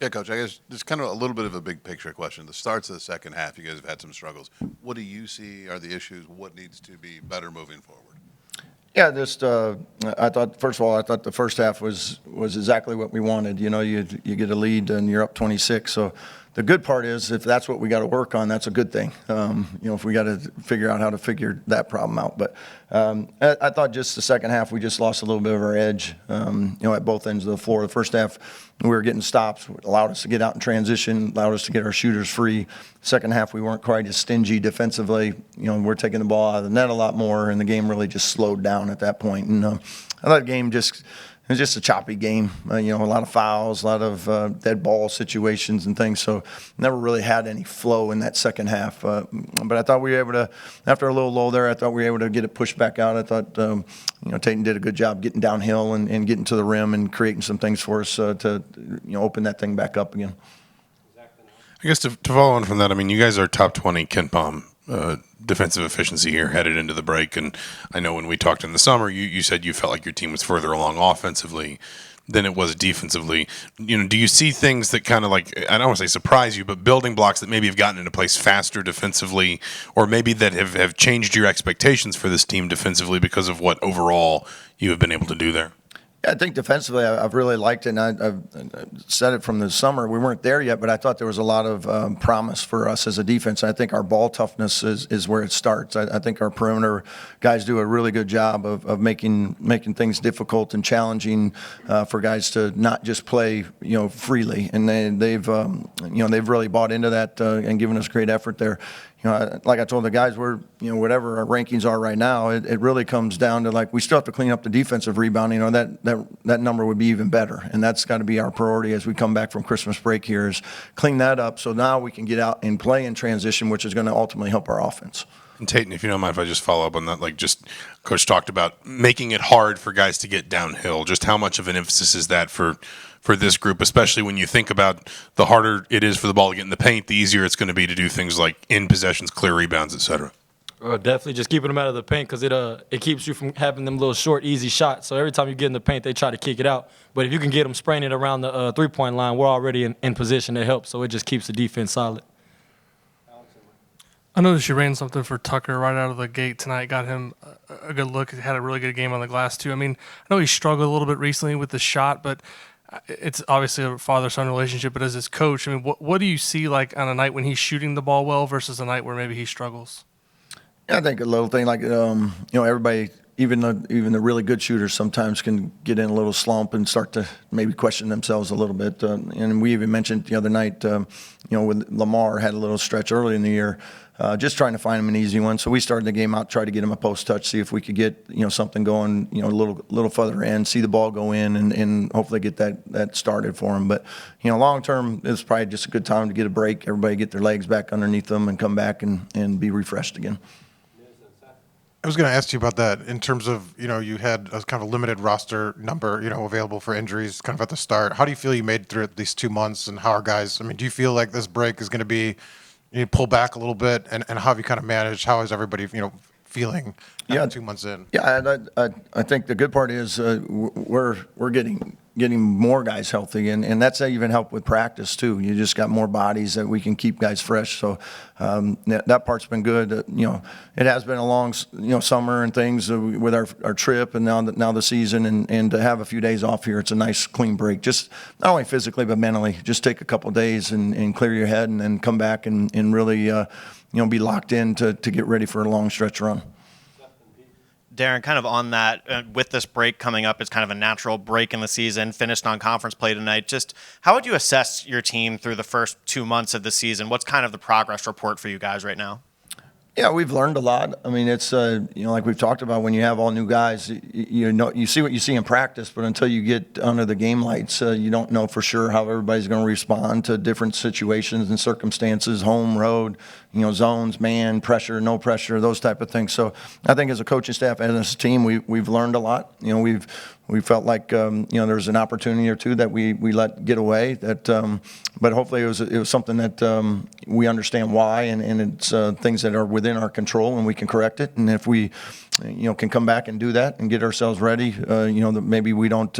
Yeah, Coach, I guess just kind of a little bit of a big picture question. The starts of the second half, you guys have had some struggles. What do you see are the issues? What needs to be better moving forward? Yeah, just I thought, first of all, I thought the first half was exactly what we wanted. You know, you get a lead and you're up 26. So the good part is if that's what we got to work on, that's a good thing. If we got to figure out how to figure that problem out. But I thought just the second half we just lost a little bit of our edge, at both ends of the floor. The first half we were getting stops, allowed us to get out in transition, allowed us to get our shooters free. Second half we weren't quite as stingy defensively. We're taking the ball out of the net a lot more, and the game really just slowed down at that point. And I thought the game it was just a choppy game. A lot of fouls, a lot of dead ball situations and things. So never really had any flow in that second half. But I thought we were able to, after a little lull there, I thought we were able to get it pushed back out. I thought, Tayton did a good job getting downhill and getting to the rim and creating some things for us to open that thing back up again. I guess to follow on from that, I mean, you guys are top 20 KenPom defensive efficiency here headed into the break. And I know when we talked in the summer, you said you felt like your team was further along offensively than it was defensively. Do you see things that kind of like, I don't want to say surprise you, but building blocks that maybe have gotten into place faster defensively, or maybe that have changed your expectations for this team defensively because of what overall you have been able to do there? Yeah, I think defensively I've really liked it, and I've said it from the summer. We weren't there yet, but I thought there was a lot of promise for us as a defense. I think our ball toughness is where it starts. I think our perimeter guys do a really good job of making things difficult and challenging for guys to not just play freely, and they've really bought into that and given us great effort there. Like I told the guys, whatever our rankings are right now, it really comes down to we still have to clean up the defensive rebounding. That number would be even better, and that's got to be our priority as we come back from Christmas break here is clean that up so now we can get out and play in transition, which is going to ultimately help our offense. And Tayton, if you don't mind if I just follow up on that, Coach talked about making it hard for guys to get downhill. Just how much of an emphasis is that for this group, especially when you think about the harder it is for the ball to get in the paint, the easier it's going to be to do things like in possessions, clear rebounds, etc. Definitely just keeping them out of the paint because it keeps you from having them little short, easy shots. So every time you get in the paint, they try to kick it out. But if you can get them spraying it around the three-point line, we're already in position to help. So it just keeps the defense solid. I noticed you ran something for Tucker right out of the gate tonight, got him a good look. He had a really good game on the glass, too. I mean, I know he struggled a little bit recently with the shot, but it's obviously a father-son relationship. But as his coach, I mean, what do you see like on a night when he's shooting the ball well versus a night where maybe he struggles? Yeah, I think a little thing everybody, even the really good shooters sometimes can get in a little slump and start to maybe question themselves a little bit. And we even mentioned the other night, when Lamar had a little stretch early in the year, just trying to find him an easy one. So we started the game out, tried to get him a post touch, see if we could get something going, a little further in, see the ball go in, and hopefully get that started for him. But long term, it's probably just a good time to get a break, everybody get their legs back underneath them, and come back and be refreshed again. I was going to ask you about that in terms of, you had a kind of a limited roster number, available for injuries kind of at the start. How do you feel you made through these 2 months, and how are guys, do you feel like this break is going to be, you pull back a little bit, and how have you kind of managed, how is everybody, feeling 2 months in? Yeah, I think the good part is we're getting more guys healthy, and that's even helped with practice too. You just got more bodies that we can keep guys fresh. So that part's been good. It has been a long summer and things with our trip, and now the season, and to have a few days off here, it's a nice clean break. Just not only physically but mentally. Just take a couple days and clear your head, and then come back and really be locked in to get ready for a long stretch run. Darren, kind of on that, with this break coming up, it's kind of a natural break in the season, finished non-conference play tonight. Just how would you assess your team through the first 2 months of the season? What's kind of the progress report for you guys right now? Yeah, we've learned a lot. I mean, it's like we've talked about, when you have all new guys, you see what you see in practice, but until you get under the game lights, you don't know for sure how everybody's going to respond to different situations and circumstances, home, road, zones, man, pressure, no pressure, those type of things. So I think as a coaching staff and as a team, we've learned a lot. We've we felt like there was an opportunity or two that we let get away. But hopefully it was something that we understand why, and it's things that are within our control, and we can correct it. And if we can come back and do that and get ourselves ready, that maybe we don't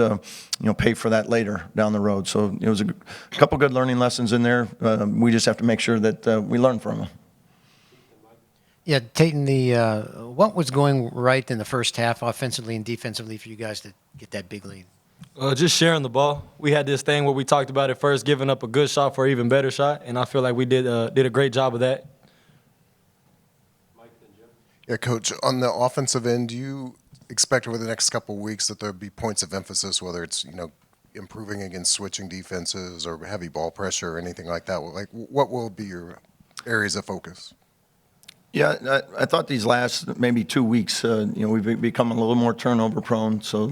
pay for that later down the road. So it was a couple good learning lessons in there. We just have to make sure that we learn from them. Yeah, Tayton, what was going right in the first half, offensively and defensively, for you guys to get that big lead? Just sharing the ball. We had this thing where we talked about it first, giving up a good shot for an even better shot, and I feel like we did a great job of that. Yeah, Coach, on the offensive end, do you expect over the next couple of weeks that there'll be points of emphasis, whether it's improving against switching defenses or heavy ball pressure or anything like that? Like, what will be your areas of focus? Yeah, I thought these last maybe 2 weeks, we've become a little more turnover prone. So,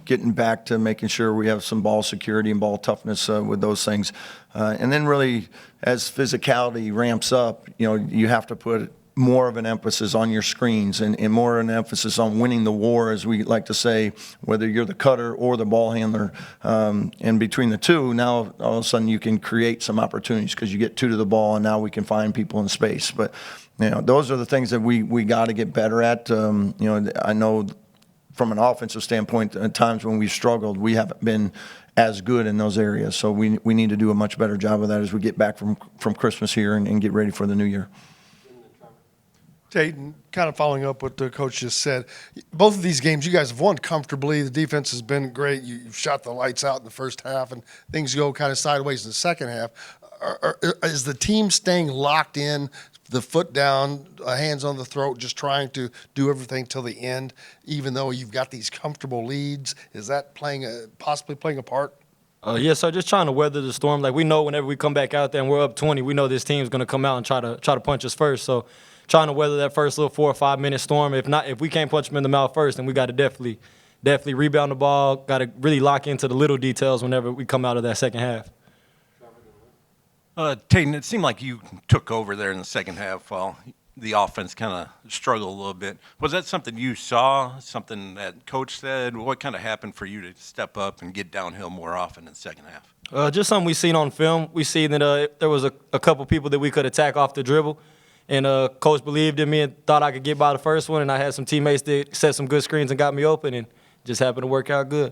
getting back to making sure we have some ball security and ball toughness with those things. And then really, as physicality ramps up, you have to put more of an emphasis on your screens and more of an emphasis on winning the war, as we like to say, whether you're the cutter or the ball handler. And between the two, now all of a sudden you can create some opportunities because you get two to the ball, and now we can find people in space. But those are the things that we got to get better at. I know from an offensive standpoint, at times when we've struggled, we haven't been as good in those areas. So we need to do a much better job of that as we get back from Christmas here and get ready for the new year. Tayton, kind of following up what the coach just said, both of these games you guys have won comfortably. The defense has been great. You've shot the lights out in the first half, and things go kind of sideways in the second half. Is the team staying locked in, the foot down, hands on the throat, just trying to do everything till the end, even though you've got these comfortable leads? Is that possibly playing a part? Yeah, so just trying to weather the storm. Like, we know whenever we come back out there and we're up 20, we know this team's going to come out and try to punch us first. So trying to weather that first little 4 or 5 minute storm. If we can't punch them in the mouth first, then we got to definitely rebound the ball. Got to really lock into the little details whenever we come out of that second half. Tayton, it seemed like you took over there in the second half while the offense kind of struggled a little bit. Was that something you saw, something that Coach said? What kind of happened for you to step up and get downhill more often in the second half? Just something we seen on film. We see that there was a couple people that we could attack off the dribble. And Coach believed in me and thought I could get by the first one. And I had some teammates that set some good screens and got me open, and just happened to work out good.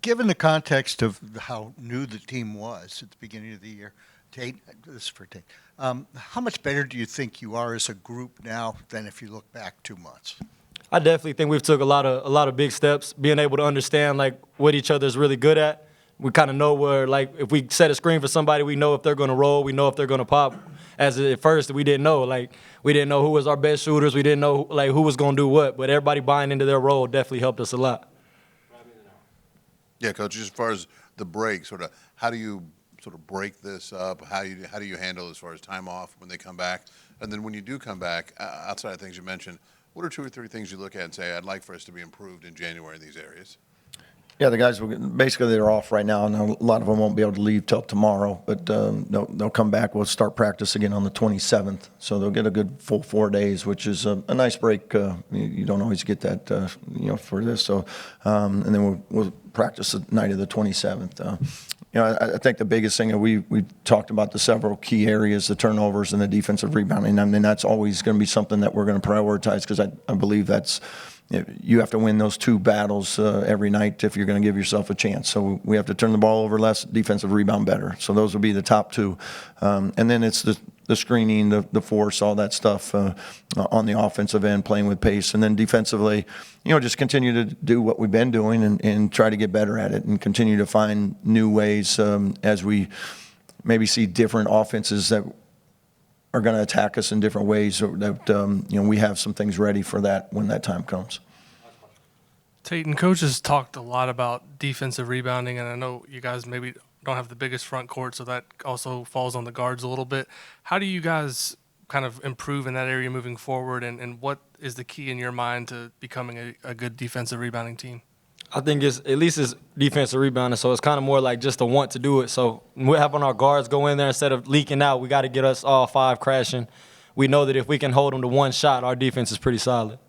Given the context of how new the team was at the beginning of the year, Tate, this is for Tate, how much better do you think you are as a group now than if you look back 2 months? I definitely think we've took a lot of big steps, being able to understand like what each other's really good at. We kind of know where, like, if we set a screen for somebody, we know if they're going to roll, we know if they're going to pop. As at first, we didn't know. Like, we didn't know who was our best shooters. We didn't know like who was going to do what. But everybody buying into their role definitely helped us a lot. Yeah, Coach, as far as the break, sort of, how do you sort of break this up? How do you handle as far as time off when they come back? And then when you do come back, outside of things you mentioned, what are 2 or 3 things you look at and say, I'd like for us to be improved in January in these areas? Yeah, the guys, basically they're off right now, and a lot of them won't be able to leave till tomorrow, but they'll come back. We'll start practice again on the 27th, so they'll get a good full 4 days, which is a nice break. You don't always get that, for this. So, and then we'll practice the night of the 27th. I think the biggest thing that we talked about the several key areas, the turnovers and the defensive rebounding. I mean, that's always going to be something that we're going to prioritize because I believe that's. You have to win those 2 battles every night if you're going to give yourself a chance. So we have to turn the ball over less, defensive rebound better. So those will be the top 2. And then it's the screening, the force, all that stuff on the offensive end, playing with pace. And then defensively, just continue to do what we've been doing and try to get better at it and continue to find new ways as we maybe see different offenses that are going to attack us in different ways. That we have some things ready for that when that time comes. Tayton, Coach has talked a lot about defensive rebounding, and I know you guys maybe don't have the biggest front court, so that also falls on the guards a little bit. How do you guys kind of improve in that area moving forward, and what is the key in your mind to becoming a good defensive rebounding team? I think it's defensive rebounding, so it's kind of more like just a want to do it. So we're having our guards go in there instead of leaking out. We got to get us all 5 crashing. We know that if we can hold them to 1 shot, our defense is pretty solid.